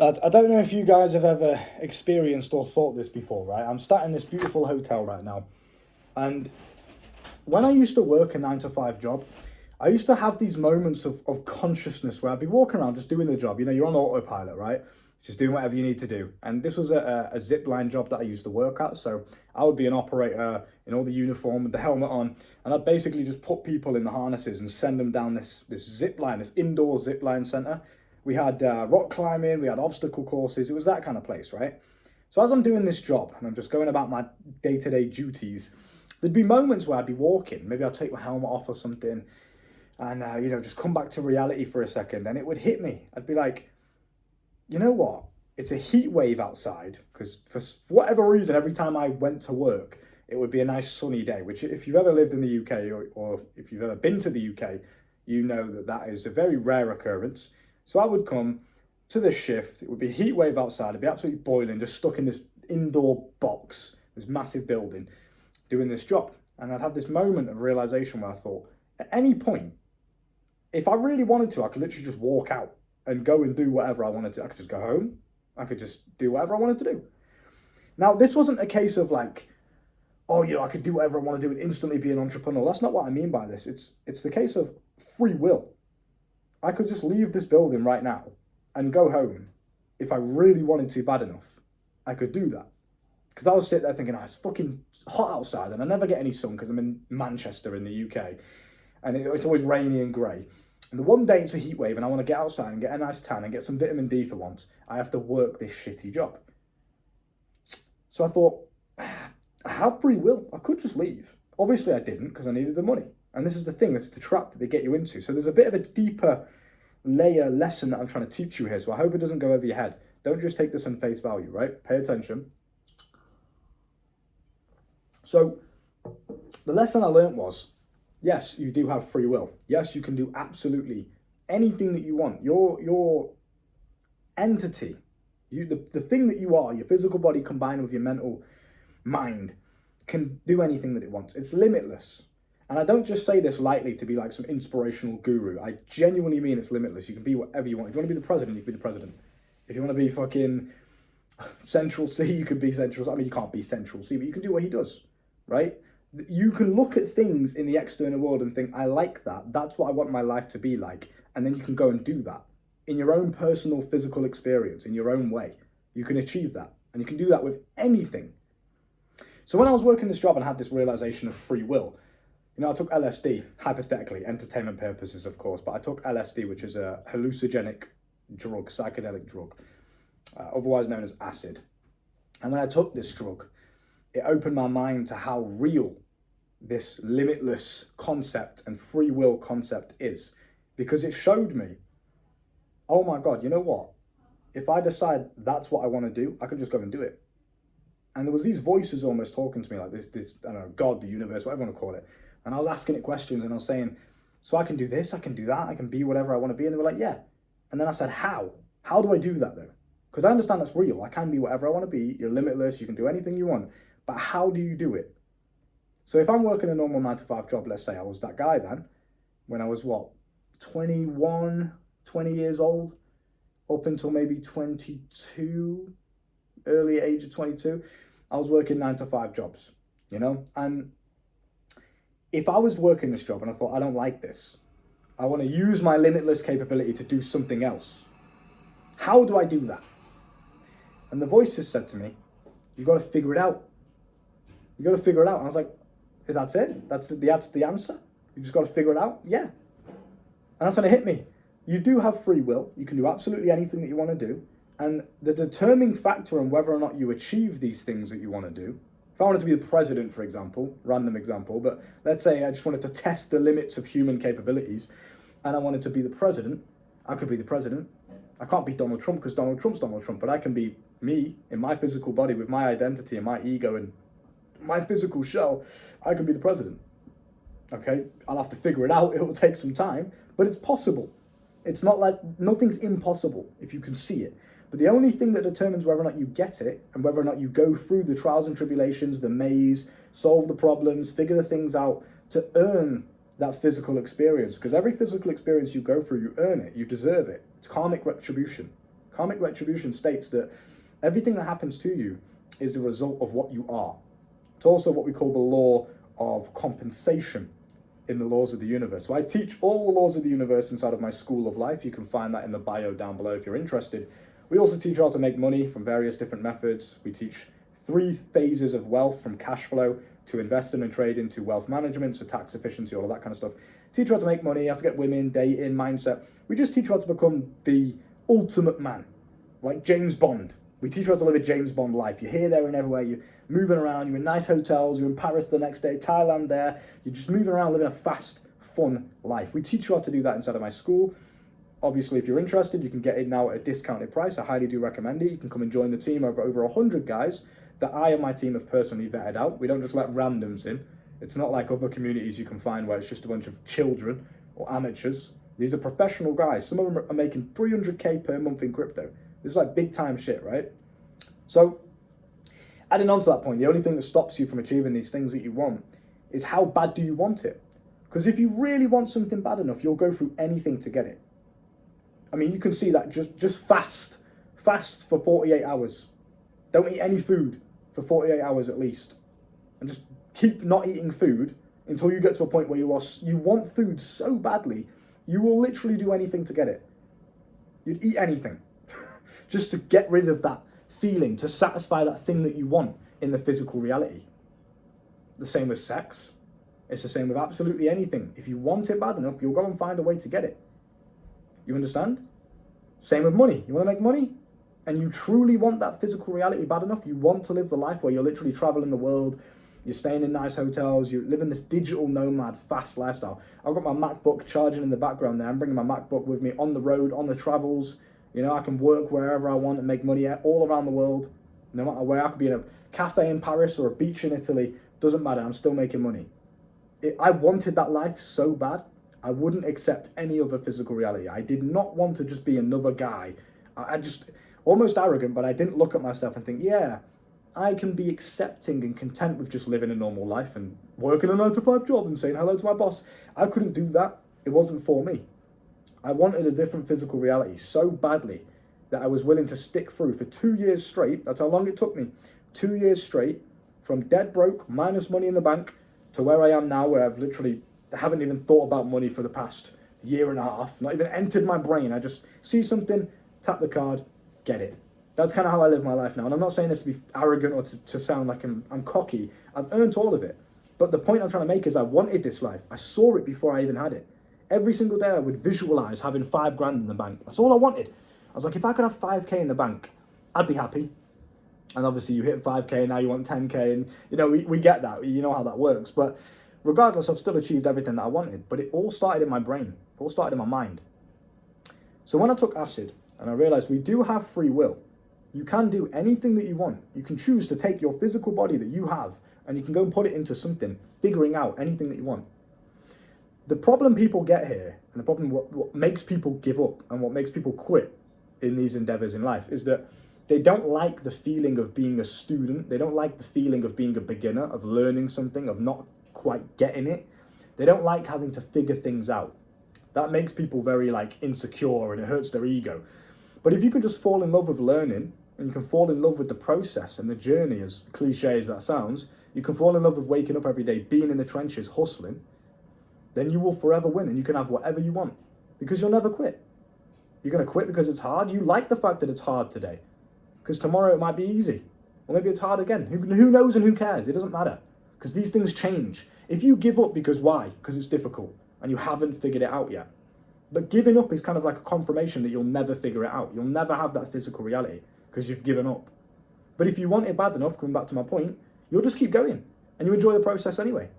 Lads, I don't know if you guys have ever experienced or thought this before, right? I'm sat in this beautiful hotel right now, and when I used to work a 9 to 5 job, I used to have these moments of consciousness where I'd be walking around just doing the job. You know, you're on autopilot, right? Just doing whatever you need to do. And this was a zip line job that I used to work at. So I would be an operator in all the uniform with the helmet on, and I'd basically just put people in the harnesses and send them down this zip line, this indoor zip line center. We had rock climbing, we had obstacle courses. It was that kind of place, right? So as I'm doing this job and I'm just going about my day-to-day duties, there'd be moments where I'd be walking, maybe I'd take my helmet off or something, and just come back to reality for a second, and it would hit me. I'd be like, you know what? It's a heat wave outside, because for whatever reason, every time I went to work, it would be a nice sunny day, which if you've ever lived in the UK or if you've ever been to the UK, you know that that is a very rare occurrence. So I would come to this shift, it would be a heat wave outside, it'd be absolutely boiling, just stuck in this indoor box, this massive building, doing this job. And I'd have this moment of realization where I thought, at any point, if I really wanted to, I could literally just walk out and go and do whatever I wanted to. I could just go home. I could just do whatever I wanted to do. Now, this wasn't a case of like, oh, I could do whatever I want to do and instantly be an entrepreneur. That's not what I mean by this. It's the case of free will. I could just leave this building right now and go home if I really wanted to bad enough. I could do that. Because I was sitting there thinking, it's fucking hot outside and I never get any sun because I'm in Manchester in the UK. And it's always rainy and grey. And the one day it's a heat wave and I want to get outside and get a nice tan and get some vitamin D for once, I have to work this shitty job. So I thought, I have free will. I could just leave. Obviously I didn't because I needed the money. And this is the thing, this is the trap that they get you into. So there's a bit of a deeper layer lesson that I'm trying to teach you here. So I hope it doesn't go over your head. Don't just take this on face value, right? Pay attention. So the lesson I learned was, yes, you do have free will. Yes, you can do absolutely anything that you want. Your entity, the thing that you are, your physical body combined with your mental mind, can do anything that it wants. It's limitless. And I don't just say this lightly to be like some inspirational guru. I genuinely mean it's limitless. You can be whatever you want. If you want to be the president, you can be the president. If you want to be fucking Central C, you can be Central C. I mean, you can't be Central C, but you can do what he does, right? You can look at things in the external world and think, I like that. That's what I want my life to be like. And then you can go and do that in your own personal physical experience, in your own way. You can achieve that. And you can do that with anything. So when I was working this job and had this realization of free will, I took LSD, hypothetically, entertainment purposes, of course, but I took LSD, which is a hallucinogenic drug, psychedelic drug, otherwise known as acid. And when I took this drug, it opened my mind to how real this limitless concept and free will concept is, because it showed me, oh my God, you know what? If I decide that's what I want to do, I can just go and do it. And there was these voices almost talking to me like this, I don't know, God, the universe, whatever you want to call it. And I was asking it questions and I was saying, so I can do this, I can do that, I can be whatever I want to be. And they were like, yeah. And then I said, how? How do I do that though? Because I understand that's real. I can be whatever I want to be. You're limitless. You can do anything you want. But how do you do it? So if I'm working a normal 9 to 5 job, let's say I was that guy then, when I was 21, 20 years old, up until maybe 22, early age of 22, I was working 9 to 5 jobs, and if I was working this job and I thought, I don't like this, I want to use my limitless capability to do something else. How do I do that? And the voices said to me, you got to figure it out. You got to figure it out. And I was like, that's it? That's the answer? You just got to figure it out? Yeah. And that's when it hit me. You do have free will. You can do absolutely anything that you want to do. And the determining factor on whether or not you achieve these things that you want to do, if I wanted to be the president, for example, random example, but let's say I just wanted to test the limits of human capabilities and I wanted to be the president, I could be the president. I can't be Donald Trump because Donald Trump's Donald Trump, but I can be me in my physical body with my identity and my ego and my physical shell. I can be the president. Okay, I'll have to figure it out. It will take some time, but it's possible. It's not like nothing's impossible if you can see it. But the only thing that determines whether or not you get it and whether or not you go through the trials and tribulations, the maze, solve the problems, figure the things out to earn that physical experience. Because every physical experience you go through, you earn it, you deserve it. It's karmic retribution. Karmic retribution states that everything that happens to you is a result of what you are. It's also what we call the law of compensation in the laws of the universe. So I teach all the laws of the universe inside of my school of life. You can find that in the bio down below if you're interested. We also teach you how to make money from various different methods. We teach 3 phases of wealth, from cash flow to investing and trading to wealth management, so tax efficiency, all of that kind of stuff. Teach you how to make money, how to get women, dating, mindset. We just teach you how to become the ultimate man, like James Bond. We teach you how to live a James Bond life. You're here, there, and everywhere. You're moving around. You're in nice hotels. You're in Paris the next day, Thailand there. You're just moving around, living a fast, fun life. We teach you how to do that inside of my school. Obviously, if you're interested, you can get in now at a discounted price. I highly do recommend it. You can come and join the team of over 100 guys that I and my team have personally vetted out. We don't just let randoms in. It's not like other communities you can find where it's just a bunch of children or amateurs. These are professional guys. Some of them are making 300K per month in crypto. This is like big time shit, right? So, adding on to that point, the only thing that stops you from achieving these things that you want is how bad do you want it? Because if you really want something bad enough, you'll go through anything to get it. I mean, you can see that just fast for 48 hours. Don't eat any food for 48 hours at least. And just keep not eating food until you get to a point where you want food so badly, you will literally do anything to get it. You'd eat anything just to get rid of that feeling, to satisfy that thing that you want in the physical reality. The same with sex. It's the same with absolutely anything. If you want it bad enough, you'll go and find a way to get it. You understand? Same with money. You want to make money? And you truly want that physical reality bad enough? You want to live the life where you're literally traveling the world, you're staying in nice hotels, you're living this digital nomad, fast lifestyle. I've got my MacBook charging in the background there. I'm bringing my MacBook with me on the road, on the travels. You know, I can work wherever I want and make money all around the world. No matter where. I could be in a cafe in Paris or a beach in Italy. Doesn't matter. I'm still making money. I wanted that life so bad. I wouldn't accept any other physical reality. I did not want to just be another guy. I just, almost arrogant, but I didn't look at myself and think, yeah, I can be accepting and content with just living a normal life and working a 9-to-5 job and saying hello to my boss. I couldn't do that. It wasn't for me. I wanted a different physical reality so badly that I was willing to stick through for 2 years straight. That's how long it took me. 2 years straight, from dead broke, minus money in the bank, to where I am now, where I've literally haven't even thought about money for the past year and a half. Not even entered my brain. I just see something, tap the card, get it. That's kind of how I live my life now. And I'm not saying this to be arrogant or to sound like I'm cocky. I've earned all of it. But the point I'm trying to make is I wanted this life. I saw it before I even had it. Every single day I would visualize having $5,000 in the bank. That's all I wanted. I was like, if I could have 5K in the bank, I'd be happy. And obviously you hit 5K, now you want 10K. And, you know, we get that. You know how that works. But regardless, I've still achieved everything that I wanted. But it all started in my brain. It all started in my mind. So when I took acid and I realized we do have free will, you can do anything that you want. You can choose to take your physical body that you have and you can go and put it into something, figuring out anything that you want. The problem people get here, and the problem what makes people give up and what makes people quit in these endeavors in life is that they don't like the feeling of being a student. They don't like the feeling of being a beginner, of learning something, of not quite getting it. They don't like having to figure things out. That makes people very insecure and it hurts their ego. But if you can just fall in love with learning and you can fall in love with the process and the journey, as cliche as that sounds, you can fall in love with waking up every day, being in the trenches, hustling, then you will forever win and you can have whatever you want because you'll never quit. You're going to quit because it's hard. You like the fact that it's hard today because tomorrow it might be easy or maybe it's hard again. Who knows and who cares? It doesn't matter because these things change. If you give up because why? Because it's difficult and you haven't figured it out yet. But giving up is kind of like a confirmation that you'll never figure it out. You'll never have that physical reality because you've given up. But if you want it bad enough, coming back to my point, you'll just keep going and you enjoy the process anyway.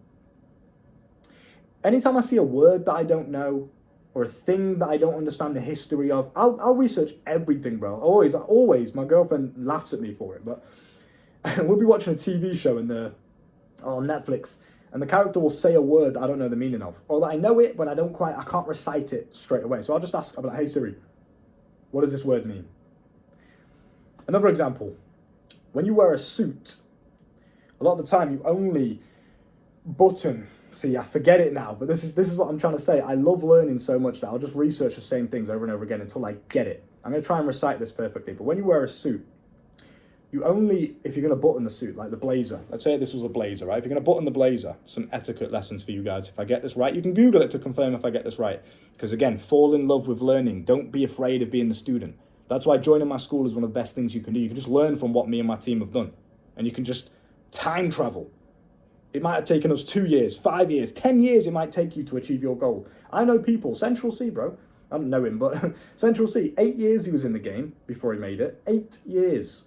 Anytime I see a word that I don't know or a thing that I don't understand the history of, I'll research everything, bro. Always, my girlfriend laughs at me for it, but we'll be watching a TV show on Netflix and the character will say a word that I don't know the meaning of, or that I know it, but I can't recite it straight away. So I'll just ask, I'll be like, hey Siri, what does this word mean? Another example, when you wear a suit, a lot of the time you only button. See, I forget it now, but this is what I'm trying to say. I love learning so much that I'll just research the same things over and over again until I get it. I'm going to try and recite this perfectly, but when you wear a suit, you only, if you're going to button the suit, like the blazer, let's say this was a blazer, right? If you're going to button the blazer, some etiquette lessons for you guys. If I get this right, you can Google it to confirm if I get this right. Because again, fall in love with learning. Don't be afraid of being the student. That's why joining my school is one of the best things you can do. You can just learn from what me and my team have done. And you can just time travel. It might have taken us 2 years, 5 years, 10 years it might take you to achieve your goal. I know people, Central C, bro. I don't know him, but Central C, 8 years he was in the game before he made it. 8 years.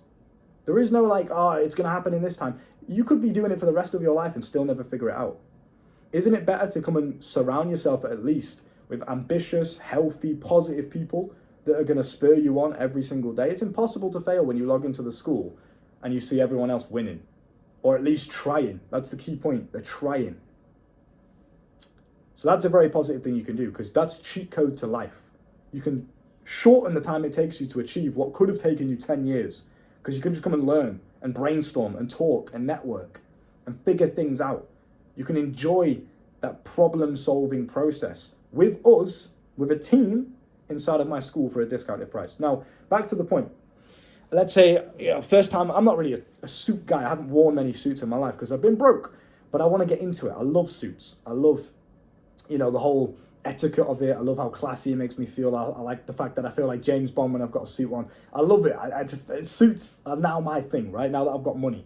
There is no like, oh, it's going to happen in this time. You could be doing it for the rest of your life and still never figure it out. Isn't it better to come and surround yourself at least with ambitious, healthy, positive people that are going to spur you on every single day? It's impossible to fail when you log into the school and you see everyone else winning. Or at least trying. That's the key point. They're trying. So that's a very positive thing you can do, because that's cheat code to life. You can shorten the time it takes you to achieve what could have taken you 10 years. Because you can just come and learn and brainstorm and talk and network and figure things out. You can enjoy that problem-solving process with us, with a team inside of my school for a discounted price. Now, back to the point. Let's say, first time, I'm not really a suit guy. I haven't worn many suits in my life because I've been broke. But I want to get into it. I love suits. I love, the whole etiquette of it. I love how classy it makes me feel. I like the fact that I feel like James Bond when I've got a suit on. I love it. Suits are now my thing, right? Now that I've got money.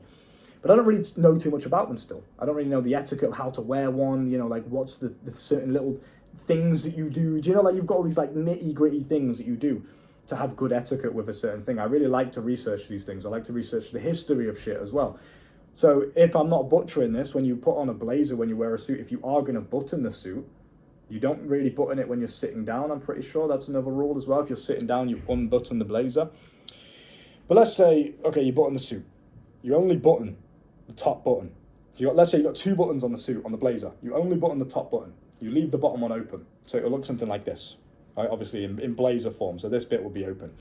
But I don't really know too much about them still. I don't really know the etiquette of how to wear one, like what's the certain little things that you do. Do you know, like you've got all these like nitty gritty things that you do to have good etiquette with a certain thing. I really like to research these things. I like to research the history of shit as well. So if I'm not butchering this, when you put on a blazer, when you wear a suit, if you are going to button the suit, you don't really button it when you're sitting down. I'm pretty sure that's another rule as well. If you're sitting down, you unbutton the blazer. But let's say, okay, you button the suit. You only button the top button. Let's say you got 2 buttons on the suit, on the blazer. You only button the top button. You leave the bottom one open. So it'll look something like this. Right, obviously in blazer form, so this bit will be open.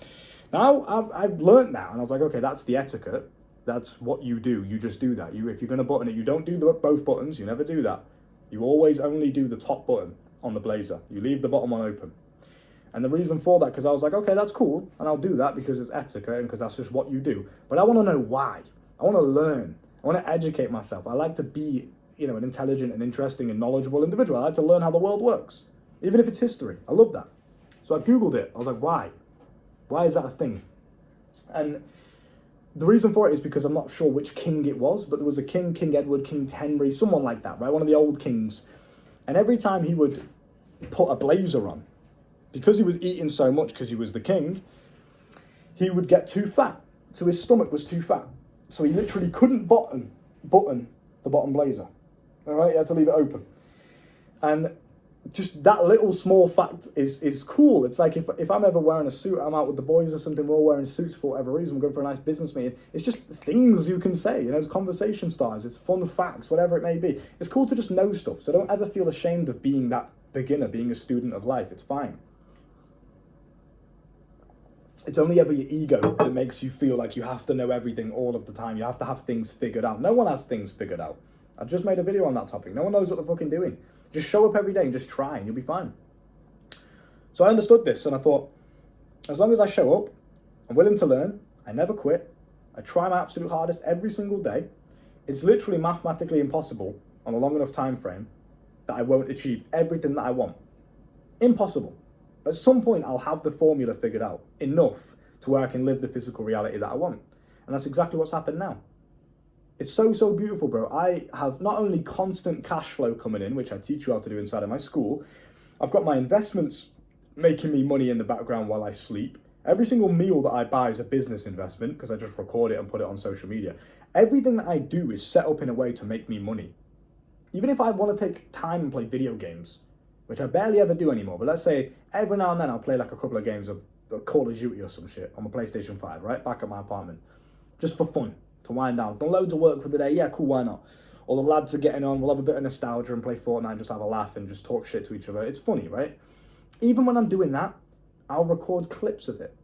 Now, I've learned now, and I was like, okay, that's the etiquette. That's what you do. You just do that. If you're going to button it, you don't do both buttons. You never do that. You always only do the top button on the blazer. You leave the bottom one open. And the reason for that, because I was like, okay, that's cool, and I'll do that because it's etiquette and because that's just what you do. But I want to know why. I want to learn. I want to educate myself. I like to be, an intelligent and interesting and knowledgeable individual. I like to learn how the world works, even if it's history. I love that. So I Googled it. I was like, why? Why is that a thing? And the reason for it is because I'm not sure which king it was, but there was a king, King Edward, King Henry, someone like that, right? One of the old kings. And every time he would put a blazer on, because he was eating so much because he was the king, he would get too fat. So his stomach was too fat. So he literally couldn't button the bottom blazer. All right, he had to leave it open. And just that little small fact is cool. It's like if I'm ever wearing a suit, I'm out with the boys or something, we're all wearing suits for whatever reason, we're going for a nice business meeting. It's just things you can say, it's conversation starters, it's fun facts, whatever it may be. It's cool to just know stuff, so don't ever feel ashamed of being that beginner, being a student of life. It's fine. It's only ever your ego that makes you feel like you have to know everything all of the time. You have to have things figured out. No one has things figured out. I just made a video on that topic. No one knows what they're fucking doing. Just show up every day and just try and you'll be fine. So I understood this and I thought, as long as I show up, I'm willing to learn, I never quit, I try my absolute hardest every single day, it's literally mathematically impossible on a long enough time frame that I won't achieve everything that I want. Impossible. At some point I'll have the formula figured out, enough to where I can live the physical reality that I want. And that's exactly what's happened now. It's so beautiful, bro. I have not only constant cash flow coming in, which I teach you how to do inside of my school, I've got my investments making me money in the background while I sleep. Every single meal that I buy is a business investment because I just record it and put it on social media. Everything that I do is set up in a way to make me money. Even if I want to take time and play video games, which I barely ever do anymore, but let's say every now and then I'll play like a couple of games of Call of Duty or some shit on my PlayStation 5, right? Back at my apartment. Just for fun. To wind down. I've done loads of work for the day. Yeah, cool, why not? All the lads are getting on. We'll have a bit of nostalgia and play Fortnite and just have a laugh and just talk shit to each other. It's funny, right? Even when I'm doing that, I'll record clips of it.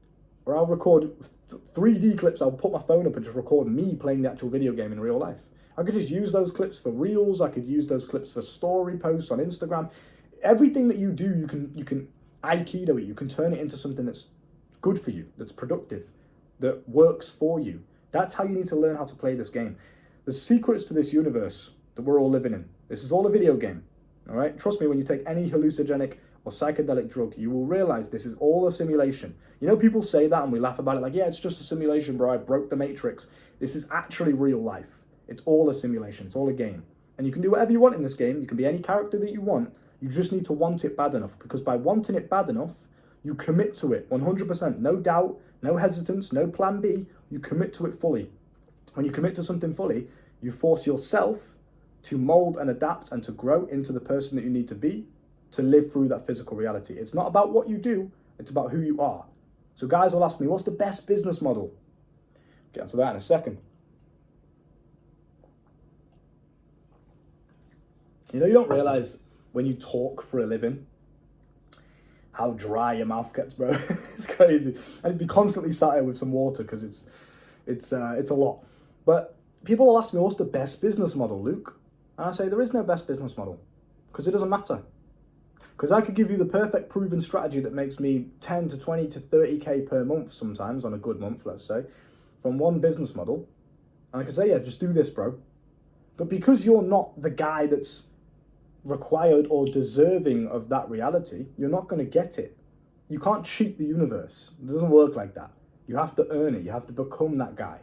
Or I'll record 3D clips. I'll put my phone up and just record me playing the actual video game in real life. I could just use those clips for reels. I could use those clips for story posts on Instagram. Everything that you do, you can Aikido it. You can turn it into something that's good for you, that's productive, that works for you. That's how you need to learn how to play this game. The secrets to this universe that we're all living in. This is all a video game, all right? Trust me, when you take any hallucinogenic or psychedelic drug, you will realize this is all a simulation. You know, people say that and we laugh about it like, yeah, it's just a simulation, bro. I broke the matrix. This is actually real life. It's all a simulation. It's all a game. And you can do whatever you want in this game. You can be any character that you want. You just need to want it bad enough, because by wanting it bad enough, you commit to it 100%. No doubt, no hesitance, no plan B. You commit to it fully. When you commit to something fully, you force yourself to mold and adapt and to grow into the person that you need to be to live through that physical reality. It's not about what you do, it's about who you are. So guys will ask me, what's the best business model? Get onto that in a second. You know, you don't realize when you talk for a living how dry your mouth gets, bro. It's crazy. I need to be constantly sat here with some water because it's a lot. But people will ask me, what's the best business model, Luke? And I say, there is no best business model, because it doesn't matter. Because I could give you the perfect proven strategy that makes me 10 to 20 to 30K per month sometimes, on a good month, let's say, from one business model. And I could say, yeah, just do this, bro. But because you're not the guy that's required or deserving of that reality, you're not going to get it. You can't cheat the universe. It doesn't work like that. You have to earn it. You have to become that guy.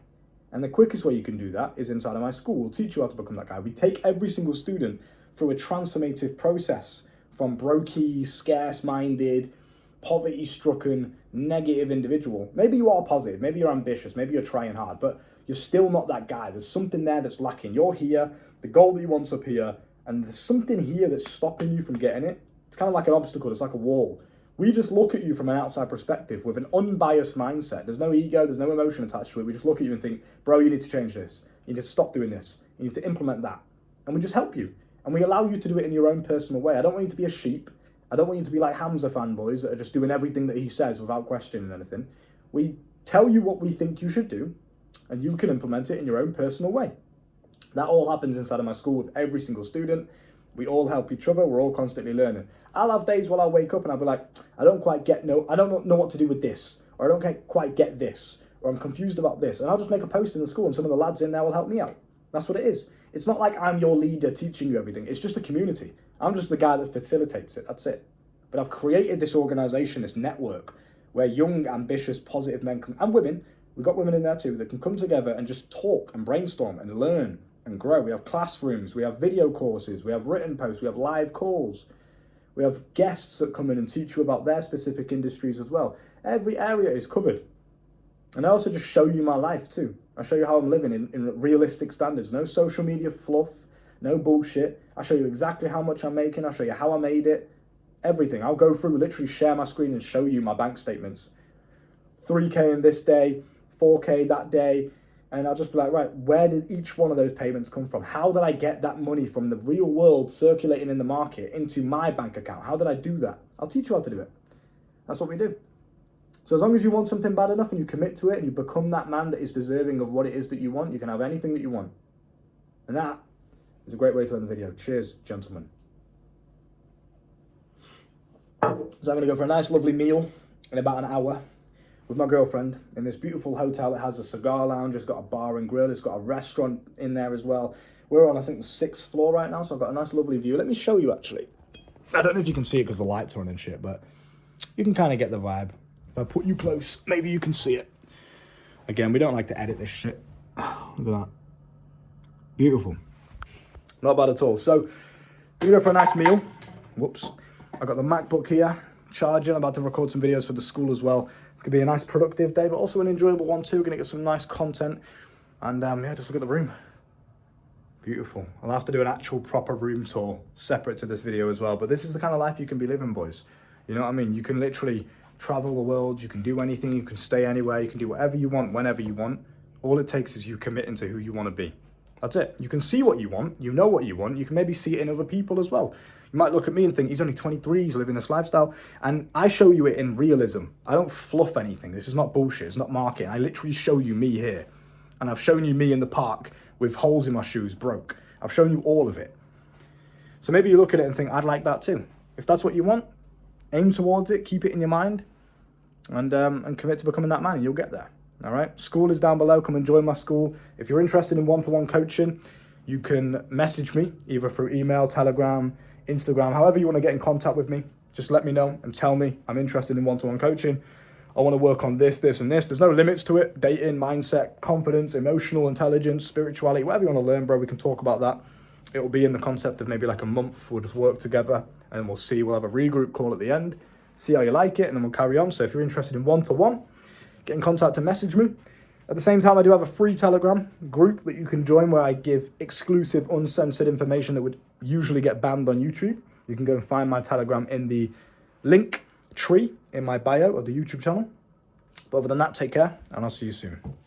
And the quickest way you can do that is inside of my school. We'll teach you how to become that guy. We take every single student through a transformative process from brokey, scarce-minded, poverty-stricken, negative individual. Maybe you are positive. Maybe you're ambitious. Maybe you're trying hard. But you're still not that guy. There's something there that's lacking. You're here. The goal that you want's up here. And there's something here that's stopping you from getting it. It's kind of like an obstacle. It's like a wall. We just look at you from an outside perspective with an unbiased mindset. There's no ego. There's no emotion attached to it. We just look at you and think, bro, you need to change this. You need to stop doing this. You need to implement that. And we just help you. And we allow you to do it in your own personal way. I don't want you to be a sheep. I don't want you to be like Hamza fanboys that are just doing everything that he says without questioning anything. We tell you what we think you should do, and you can implement it in your own personal way. That all happens inside of my school with every single student. We all help each other. We're all constantly learning. I'll have days where I'll wake up and I'll be like, I don't know what to do with this, or I don't quite get this, or I'm confused about this. And I'll just make a post in the school and some of the lads in there will help me out. That's what it is. It's not like I'm your leader teaching you everything. It's just a community. I'm just the guy that facilitates it. That's it. But I've created this organization, this network, where young, ambitious, positive men and women, we've got women in there too, that can come together and just talk and brainstorm and learn and grow. We have classrooms, we have video courses, we have written posts, we have live calls. We have guests that come in and teach you about their specific industries as well. Every area is covered. And I also just show you my life too. I show you how I'm living in realistic standards. No social media fluff, no bullshit. I show you exactly how much I'm making. I show you how I made it. Everything. I'll go through, literally share my screen and show you my bank statements. 3K in this day, 4K that day. And I'll just be like, right, where did each one of those payments come from? How did I get that money from the real world circulating in the market into my bank account? How did I do that? I'll teach you how to do it. That's what we do. So as long as you want something bad enough and you commit to it and you become that man that is deserving of what it is that you want, you can have anything that you want. And that is a great way to end the video. Cheers, gentlemen. So I'm going to go for a nice, lovely meal in about an hour with my girlfriend in this beautiful hotel. It has a cigar lounge, it's got a bar and grill, it's got a restaurant in there as well. We're on, I think, the 6th floor right now, so I've got a nice, lovely view. Let me show you, actually. I don't know if you can see it because the lights are on and shit, but you can kind of get the vibe. If I put you close, maybe you can see it. Again, we don't like to edit this shit. Oh, look at that. Beautiful. Not bad at all. So, we're going to go for a nice meal. Whoops. I've got the MacBook here, charging. I'm about to record some videos for the school as well. It's going to be a nice productive day, but also an enjoyable one too. Going to get some nice content. And yeah, just look at the room. Beautiful. I'll have to do an actual proper room tour separate to this video as well. But this is the kind of life you can be living, boys. You know what I mean? You can literally travel the world. You can do anything. You can stay anywhere. You can do whatever you want, whenever you want. All it takes is you committing to who you want to be. That's it. You can see what you want. You know what you want. You can maybe see it in other people as well. You might look at me and think, he's only 23, he's living this lifestyle. And I show you it in realism. I don't fluff anything. This is not bullshit. It's not marketing. I literally show you me here. And I've shown you me in the park with holes in my shoes, broke. I've shown you all of it. So maybe you look at it and think, I'd like that too. If that's what you want, aim towards it, keep it in your mind. and commit to becoming that man, and you'll get there. All right. School is down below. Come and join my school. If you're interested in one-to-one coaching, you can message me either through email, Telegram, Instagram, however you want to get in contact with me. Just let me know and tell me I'm interested in one-to-one coaching. I want to work on this, this, and this. There's no limits to it. Dating, mindset, confidence, emotional intelligence, spirituality, whatever you want to learn, bro, we can talk about that. It will be in the concept of maybe like a month. We'll just work together and we'll see. We'll have a regroup call at the end, see how you like it, and then we'll carry on. So if you're interested in one-to-one, get in contact and message me. At the same time, I do have a free Telegram group that you can join where I give exclusive, uncensored information that would usually get banned on YouTube. You can go and find my Telegram in the link tree in my bio of the YouTube channel. But other than that, take care, and I'll see you soon.